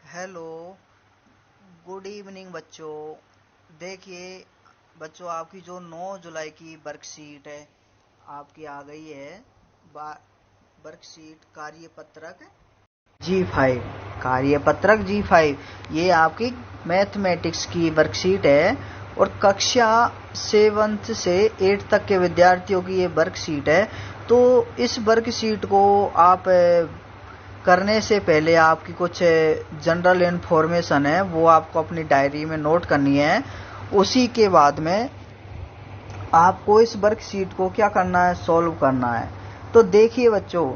Hello, good evening बच्चों। देखिए बच्चों, आपकी जो 9 जुलाई की वर्कशीट है आपकी आ गई है। वर्कशीट कार्यपत्रक G5, कार्यपत्रक G5 ये आपकी मैथमेटिक्स की वर्कशीट है और कक्षा 7 से 8 तक के विद्यार्थियों की ये वर्कशीट है। तो इस वर्कशीट को आप करने से पहले आपकी कुछ जनरल इन्फॉर्मेशन है वो आपको अपनी डायरी में नोट करनी है। उसी के बाद में आपको इस वर्कशीट को क्या करना है, सॉल्व करना है। तो देखिए बच्चों,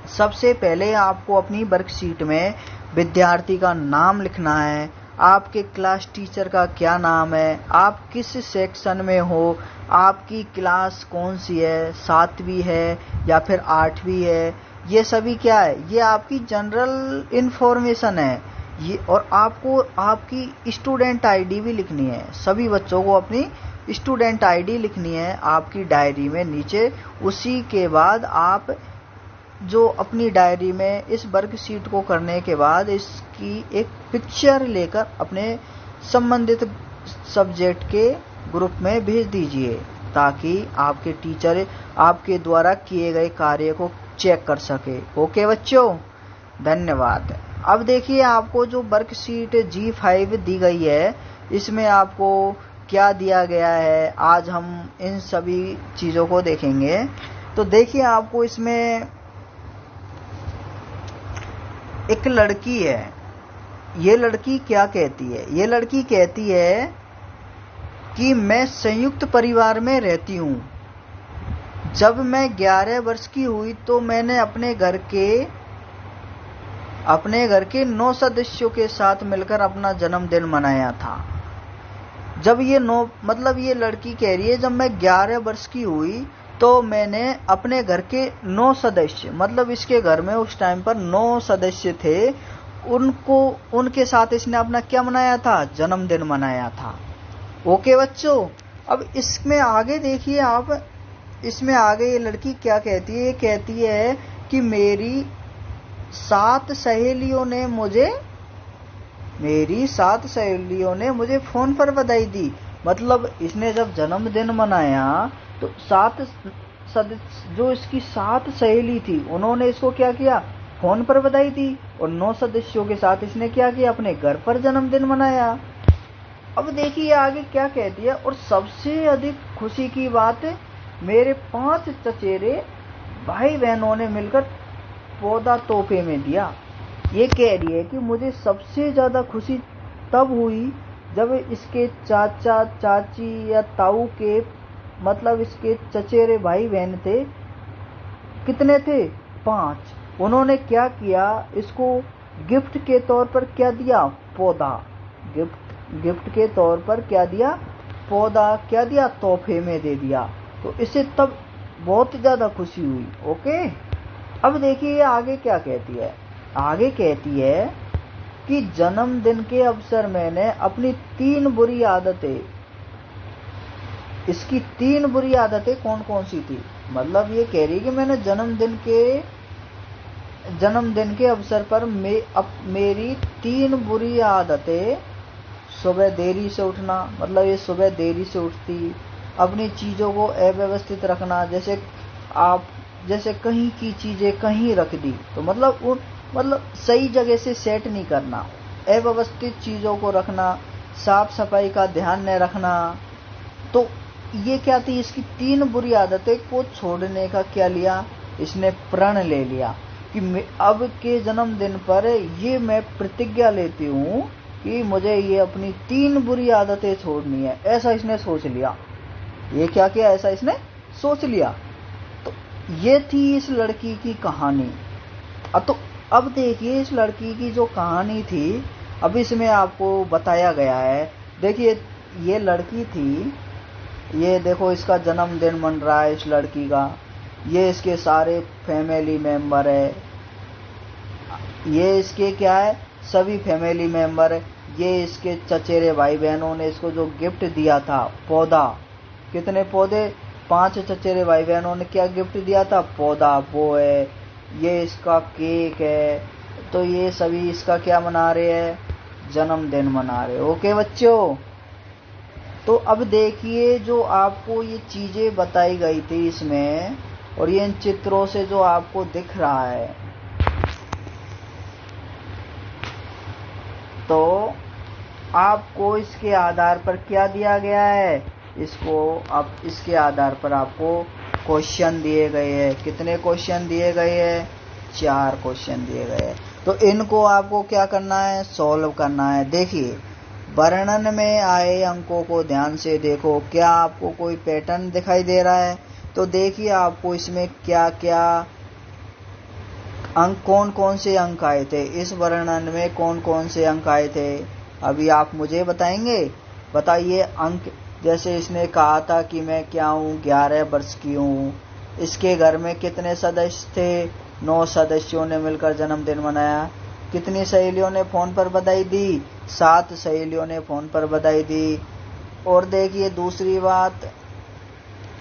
सबसे पहले आपको अपनी वर्कशीट में विद्यार्थी का नाम लिखना है, आपके क्लास टीचर का क्या नाम है, आप किस सेक्शन में हो, आपकी क्लास कौन सी है, 7वीं है या फिर 8वीं है। ये सभी क्या है, ये आपकी जनरल इन्फॉर्मेशन है ये। और आपको आपकी स्टूडेंट आईडी भी लिखनी है। सभी बच्चों को अपनी स्टूडेंट आईडी लिखनी है आपकी डायरी में नीचे। उसी के बाद आप जो अपनी डायरी में इस वर्कशीट को करने के बाद इसकी एक पिक्चर लेकर अपने संबंधित सब्जेक्ट के ग्रुप में भेज दीजिए, ताकि आपके टीचर आपके द्वारा किए गए कार्य को चेक कर सके। ओके बच्चों, धन्यवाद। अब देखिए, आपको जो वर्कशीट G5 दी गई है, इसमें आपको क्या दिया गया है, आज हम इन सभी चीजों को देखेंगे। तो देखिए, आपको इसमें एक लड़की है। ये लड़की क्या कहती है, ये लड़की कहती है कि मैं संयुक्त परिवार में रहती हूँ। जब मैं 11 वर्ष की हुई तो मैंने अपने घर के 9 सदस्यों के साथ मिलकर अपना जन्मदिन मनाया था। जब ये ये लड़की कह रही है, जब मैं 11 वर्ष की हुई तो मैंने अपने घर के 9 सदस्य, मतलब इसके घर में उस टाइम पर 9 सदस्य थे, उनके साथ इसने अपना क्या मनाया था, जन्मदिन मनाया था। ओके बच्चों, अब इसमें आगे देखिए आप, इसमें आगे ये लड़की क्या कहती है, ये कहती है कि मेरी 7 सहेलियों ने मुझे फोन पर बधाई दी। मतलब इसने जब जन्मदिन मनाया तो 7 सदस्य, जो इसकी 7 सहेली थी, उन्होंने इसको क्या किया, फोन पर बधाई दी। और 9 सदस्यों के साथ इसने क्या किया, अपने घर पर जन्मदिन मनाया। अब देखिए आगे क्या कहती है, और सबसे अधिक खुशी की बात है, मेरे 5 चचेरे भाई बहनों ने मिलकर पौधा तोहफे में दिया। ये कह रही है कि मुझे सबसे ज्यादा खुशी तब हुई जब इसके चाचा चाची या ताऊ के, मतलब इसके चचेरे भाई बहन थे, कितने थे, 5। उन्होंने क्या किया, इसको गिफ्ट के तौर पर क्या दिया, पौधा। गिफ्ट के तौर पर क्या दिया, पौधा क्या दिया, तोहफे में दे दिया। तो इसे तब बहुत ज्यादा खुशी हुई। ओके, अब देखिए आगे क्या कहती है। आगे कहती है कि जन्मदिन के अवसर मैंने अपनी 3 बुरी आदतें, इसकी 3 बुरी आदतें कौन कौन सी थी, मतलब ये कह रही है कि मैंने जन्मदिन के अवसर पर मेरी 3 बुरी आदतें, सुबह देरी से उठना, मतलब ये सुबह देरी से उठती, अपनी चीजों को अव्यवस्थित रखना, जैसे कहीं की चीजें कहीं रख दी, तो मतलब सही जगह से सेट नहीं करना, अव्यवस्थित चीजों को रखना, साफ सफाई का ध्यान न रखना। तो ये क्या थी, इसकी 3 बुरी आदतें को छोड़ने का क्या लिया, इसने प्रण ले लिया कि अब के जन्मदिन पर ये मैं प्रतिज्ञा लेती हूँ कि मुझे ये अपनी 3 बुरी आदतें छोड़नी है। ऐसा इसने सोच लिया। ये क्या किया, ऐसा इसने सोच लिया। तो ये थी इस लड़की की कहानी। अब देखिए इस लड़की की जो कहानी थी, अब इसमें आपको बताया गया है। देखिए ये लड़की थी, ये देखो इसका जन्मदिन मन रहा है इस लड़की का, ये इसके सारे फैमिली मेंबर है, ये इसके क्या है, सभी फैमिली मेंबर है। ये इसके चचेरे भाई बहनों ने इसको जो गिफ्ट दिया था, पौधा, कितने पौधे, 5 चचेरे भाई बहनों ने क्या गिफ्ट दिया था, पौधा, वो है। ये इसका केक है, तो ये सभी इसका क्या मना रहे हैं, जन्मदिन मना रहे। ओके बच्चों, तो अब देखिए जो आपको ये चीजें बताई गई थी इसमें, और ये इन चित्रों से जो आपको दिख रहा है, तो आपको इसके आधार पर क्या दिया गया है, इसको अब इसके आधार पर आपको क्वेश्चन दिए गए हैं। कितने क्वेश्चन दिए गए हैं, 4 क्वेश्चन दिए गए हैं। तो इनको आपको क्या करना है, सॉल्व करना है। देखिए वर्णन में आए अंकों को ध्यान से देखो, क्या आपको कोई पैटर्न दिखाई दे रहा है। तो देखिए आपको इसमें क्या क्या अंक, कौन कौन से अंक आए थे, इस वर्णन में कौन कौन से अंक आए थे, अभी आप मुझे बताएंगे। बताइए अंक, जैसे इसने कहा था कि मैं क्या हूँ, 11 वर्ष की हूँ। इसके घर में कितने सदस्य थे, 9 सदस्यों ने मिलकर जन्मदिन मनाया। कितनी सहेलियों ने फोन पर बधाई दी, 7 सहेलियों ने फोन पर बधाई दी। और देखिए दूसरी बात,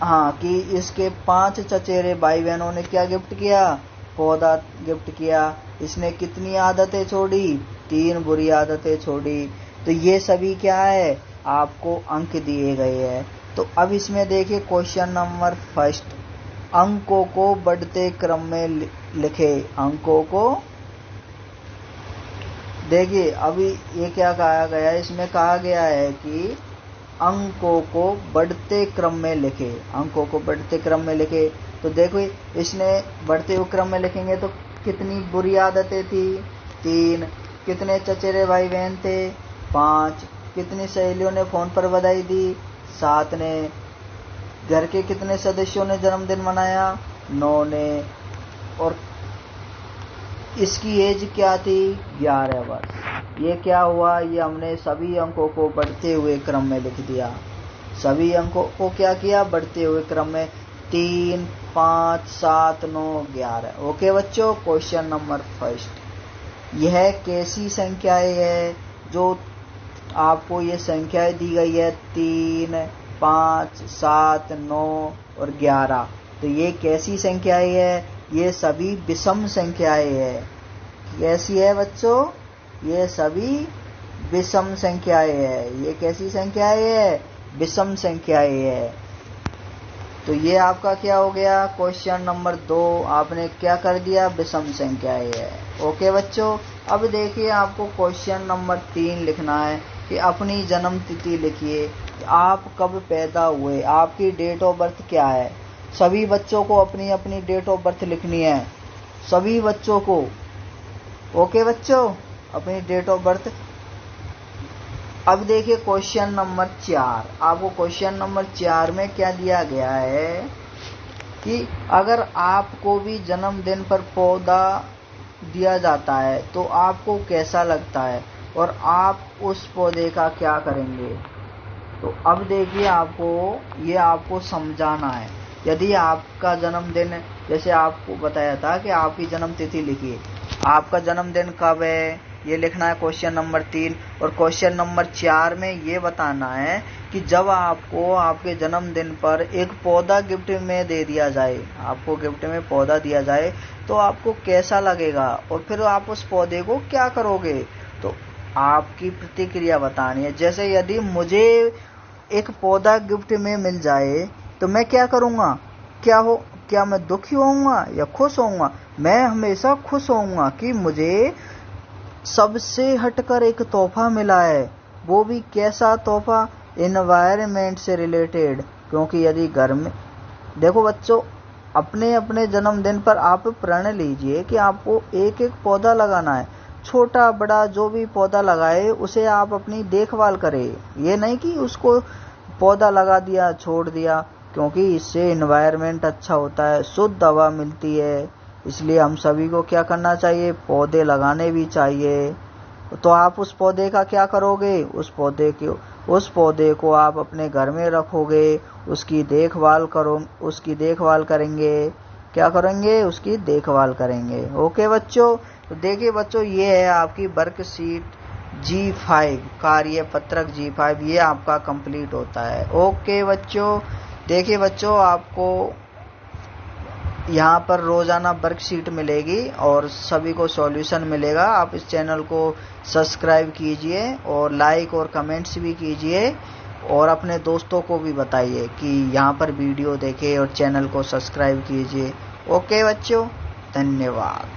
हाँ, कि इसके 5 चचेरे भाई बहनों ने क्या गिफ्ट किया, पौधा गिफ्ट किया। इसने कितनी आदतें छोड़ी, 3 बुरी आदतें छोड़ी। तो ये सभी क्या है, आपको अंक दिए गए हैं। तो अब इसमें देखिए क्वेश्चन नंबर फर्स्ट, अंकों को बढ़ते क्रम में लिखे। अंकों को देखिए अभी ये क्या कहा गया है, इसमें कहा गया है कि अंकों को बढ़ते क्रम में लिखे। अंकों को बढ़ते क्रम में लिखे। तो देखो इसने बढ़ते हुए क्रम में लिखेंगे तो कितनी बुरी आदतें थी, 3। कितने चचेरे भाई बहन थे, 5। कितनी सहेलियों ने फोन पर बधाई दी, 7 ने। घर के कितने सदस्यों ने जन्मदिन मनाया, 9 ने। और इसकी एज क्या थी, 11 वर्ष। ये क्या हुआ, ये हमने सभी अंकों को बढ़ते हुए क्रम में लिख दिया। सभी अंकों को क्या किया, बढ़ते हुए क्रम में, 3, 5, 7, 9, 11। ओके बच्चों, क्वेश्चन नंबर फर्स्ट, यह कैसी संख्याएं है, जो आपको ये संख्याएं दी गई है, 3, 5, 7, 9 और 11। तो ये कैसी संख्याएं है, ये सभी विषम संख्याएं है। कैसी है बच्चों, ये सभी विषम संख्याएं है। ये कैसी संख्याएं है, विषम संख्याएं है। तो ये आपका क्या हो गया, क्वेश्चन नंबर 2 आपने क्या कर दिया, विषम संख्याएं है। ओके बच्चों, अब देखिए आपको क्वेश्चन नंबर 3 लिखना है कि अपनी जन्म तिथि लिखिए। आप कब पैदा हुए, आपकी डेट ऑफ बर्थ क्या है। सभी बच्चों को अपनी अपनी डेट ऑफ बर्थ लिखनी है, सभी बच्चों को। ओके बच्चों, अपनी डेट ऑफ बर्थ। अब देखिए क्वेश्चन नंबर 4, आपको क्वेश्चन नंबर 4 में क्या दिया गया है कि अगर आपको भी जन्मदिन पर पौधा दिया जाता है तो आपको कैसा लगता है और आप उस पौधे का क्या करेंगे। तो अब देखिए आपको समझाना है। यदि आपका जन्मदिन, जैसे आपको बताया था कि आपकी जन्म तिथि लिखिए, आपका जन्मदिन कब है ये लिखना है क्वेश्चन नंबर 3। और क्वेश्चन नंबर 4 में ये बताना है कि जब आपको आपके जन्मदिन पर एक पौधा गिफ्ट में दे दिया जाए, आपको गिफ्ट में पौधा दिया जाए तो आपको कैसा लगेगा और फिर आप उस पौधे को क्या करोगे। तो आपकी प्रतिक्रिया बतानी है। जैसे यदि मुझे एक पौधा गिफ्ट में मिल जाए तो मैं क्या करूँगा, क्या मैं दुखी होऊंगा या खुश होऊंगा। मैं हमेशा खुश होऊंगा कि मुझे सबसे हटकर एक तोहफा मिला है, वो भी कैसा तोहफा, एनवायरनमेंट से रिलेटेड। क्योंकि यदि घर में, देखो बच्चों, अपने अपने जन्मदिन पर आप प्रण लीजिए कि आपको एक एक पौधा लगाना है, छोटा बड़ा जो भी पौधा लगाए उसे आप अपनी देखभाल करें। ये नहीं कि उसको पौधा लगा दिया छोड़ दिया, क्योंकि इससे एनवायरनमेंट अच्छा होता है, शुद्ध हवा मिलती है। इसलिए हम सभी को क्या करना चाहिए, पौधे लगाने भी चाहिए। तो आप उस पौधे का क्या करोगे, उस पौधे को आप अपने घर में रखोगे, उसकी देखभाल करेंगे। क्या करेंगे, उसकी देखभाल करेंगे। ओके बच्चों, तो देखिए बच्चों, ये है आपकी वर्कशीट G5, कार्यपत्रक G5, ये आपका कंप्लीट होता है। ओके बच्चों, देखिए बच्चों, आपको यहाँ पर रोजाना वर्कशीट मिलेगी और सभी को सॉल्यूशन मिलेगा। आप इस चैनल को सब्सक्राइब कीजिए और लाइक और कमेंट्स भी कीजिए और अपने दोस्तों को भी बताइए कि यहाँ पर वीडियो देखें और चैनल को सब्सक्राइब कीजिए। ओके बच्चों, धन्यवाद।